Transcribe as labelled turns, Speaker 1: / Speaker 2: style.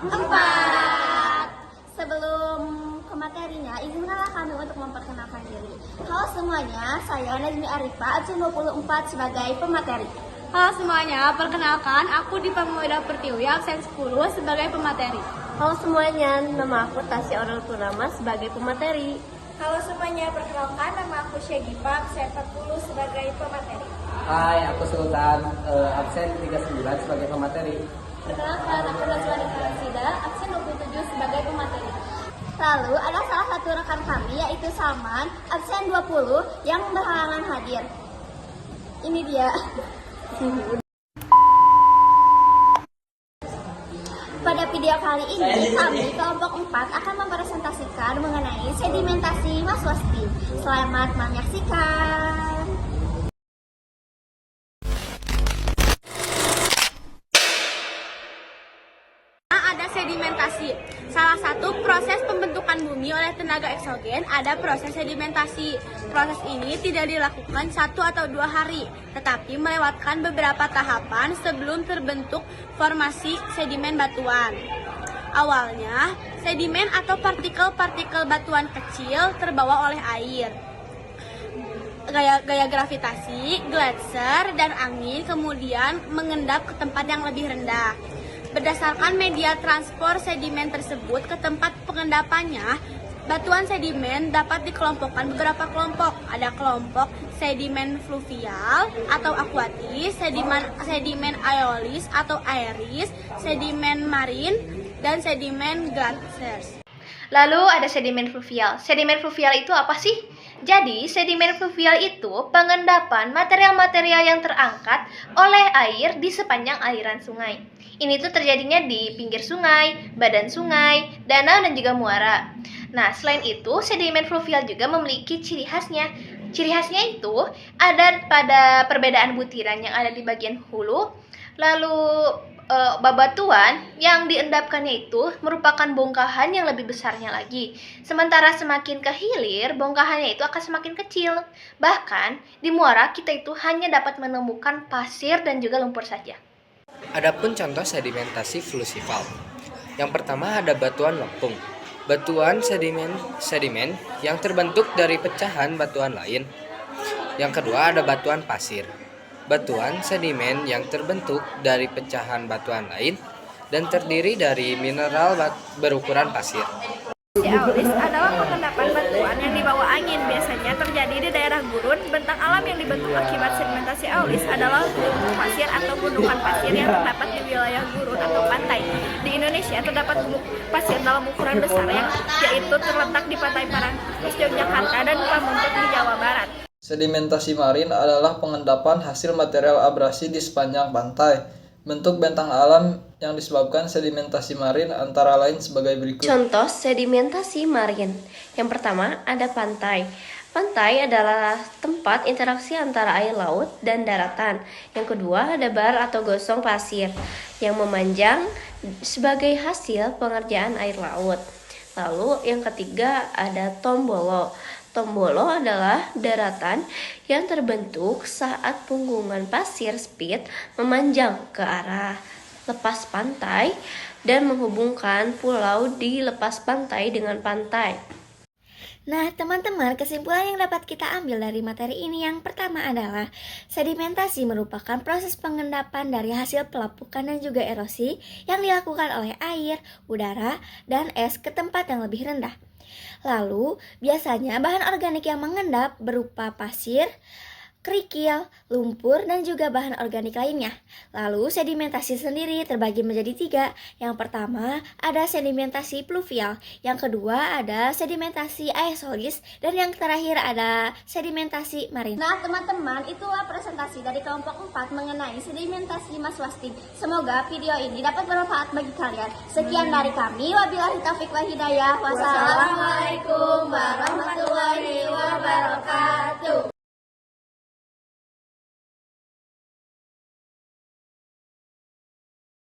Speaker 1: 4. Sebelum ke materinya, izinkanlah kami untuk memperkenalkan diri. Halo semuanya, saya Najmi Arifa, absen 24 sebagai pemateri.
Speaker 2: Halo semuanya, perkenalkan aku Dipa Muida Pertiwi, absen 10 sebagai pemateri.
Speaker 3: Halo semuanya, nama aku Tasya Aurel Purnama sebagai pemateri.
Speaker 4: Halo semuanya, perkenalkan nama aku Syegipa, absen 40 sebagai pemateri.
Speaker 5: Hai, aku Sultan, absen 39 sebagai pemateri.
Speaker 1: Perkenalkan, aku Rajwani Karasida, absen 27 sebagai pemateri. Lalu ada salah satu rekan kami yaitu Salman, absen 20 yang berhalangan hadir. Ini dia. Pada video kali ini, kami kelompok 4 akan mempresentasikan mengenai sedimentasi Maswasti. Selamat menyaksikan.
Speaker 2: Ada sedimentasi. Salah satu proses pembentukan bumi oleh tenaga eksogen ada proses sedimentasi. Proses ini tidak dilakukan 1 atau 2 hari, tetapi melewatkan beberapa tahapan sebelum terbentuk formasi sedimen batuan. Awalnya, sedimen atau partikel-partikel batuan kecil terbawa oleh air. Gaya gravitasi, gletser, dan angin kemudian mengendap ke tempat yang lebih rendah. Berdasarkan media transport sedimen tersebut ke tempat pengendapannya, batuan sedimen dapat dikelompokkan beberapa kelompok. Ada kelompok sedimen fluvial atau akuatis, sedimen aeolis atau aeris, sedimen marin, dan sedimen glaciers.
Speaker 3: Lalu ada sedimen fluvial. Sedimen fluvial itu apa sih? Jadi, sedimen fluvial itu pengendapan material-material yang terangkat oleh air di sepanjang aliran sungai. Ini tuh terjadinya di pinggir sungai, badan sungai, danau, dan juga muara. Nah, selain itu, sedimen fluvial juga memiliki ciri khasnya. Ciri khasnya itu ada pada perbedaan butiran yang ada di bagian hulu, lalu babatuan yang diendapkannya itu merupakan bongkahan yang lebih besarnya lagi. Sementara semakin ke hilir, bongkahannya itu akan semakin kecil. Bahkan di muara kita itu hanya dapat menemukan pasir dan juga lumpur saja.
Speaker 6: Adapun contoh sedimentasi fluvial. Yang pertama ada batuan lempung. Batuan sedimen yang terbentuk dari pecahan batuan lain. Yang kedua ada batuan pasir. Batuan sedimen yang terbentuk dari pecahan batuan lain dan terdiri dari mineral berukuran pasir.
Speaker 4: Aeolis adalah pengendapan batuan yang dibawa angin, biasanya terjadi di daerah gurun. Bentang alam yang dibentuk akibat sedimentasi aeolis adalah gunung pasir atau gundukan pasir yang terdapat di wilayah gurun atau pantai. Di Indonesia terdapat gunung pasir dalam ukuran besar yaitu terletak di Pantai Parangtritis, Yogyakarta, dan Pamengpeuk di Jawa Barat.
Speaker 7: Sedimentasi marin adalah pengendapan hasil material abrasi di sepanjang pantai. Bentuk bentang alam yang disebabkan sedimentasi marin antara lain sebagai berikut.
Speaker 3: Contoh sedimentasi marin. Yang pertama ada pantai. Pantai adalah tempat interaksi antara air laut dan daratan. Yang kedua ada bar atau gosong pasir yang memanjang sebagai hasil pengerjaan air laut. Lalu yang ketiga ada tombolo. Tombolo adalah daratan yang terbentuk saat punggungan pasir spit memanjang ke arah lepas pantai dan menghubungkan pulau di lepas pantai dengan pantai.
Speaker 1: Nah, teman-teman, kesimpulan yang dapat kita ambil dari materi ini yang pertama adalah sedimentasi merupakan proses pengendapan dari hasil pelapukan dan juga erosi yang dilakukan oleh air, udara, dan es ke tempat yang lebih rendah. Lalu, biasanya bahan organik yang mengendap berupa pasir, kerikil, lumpur, dan juga bahan organik lainnya. Lalu, sedimentasi sendiri terbagi menjadi 3. Yang pertama, ada sedimentasi pluvial. Yang kedua, ada sedimentasi aeolis. Dan yang terakhir, ada sedimentasi marin. Nah, teman-teman, itulah presentasi dari kelompok 4 mengenai sedimentasi Maswasti. Semoga video ini dapat bermanfaat bagi kalian. Sekian dari kami. Wabillahi taufiq wal hidayah. Wassalamualaikum warahmatullahi wabarakatuh.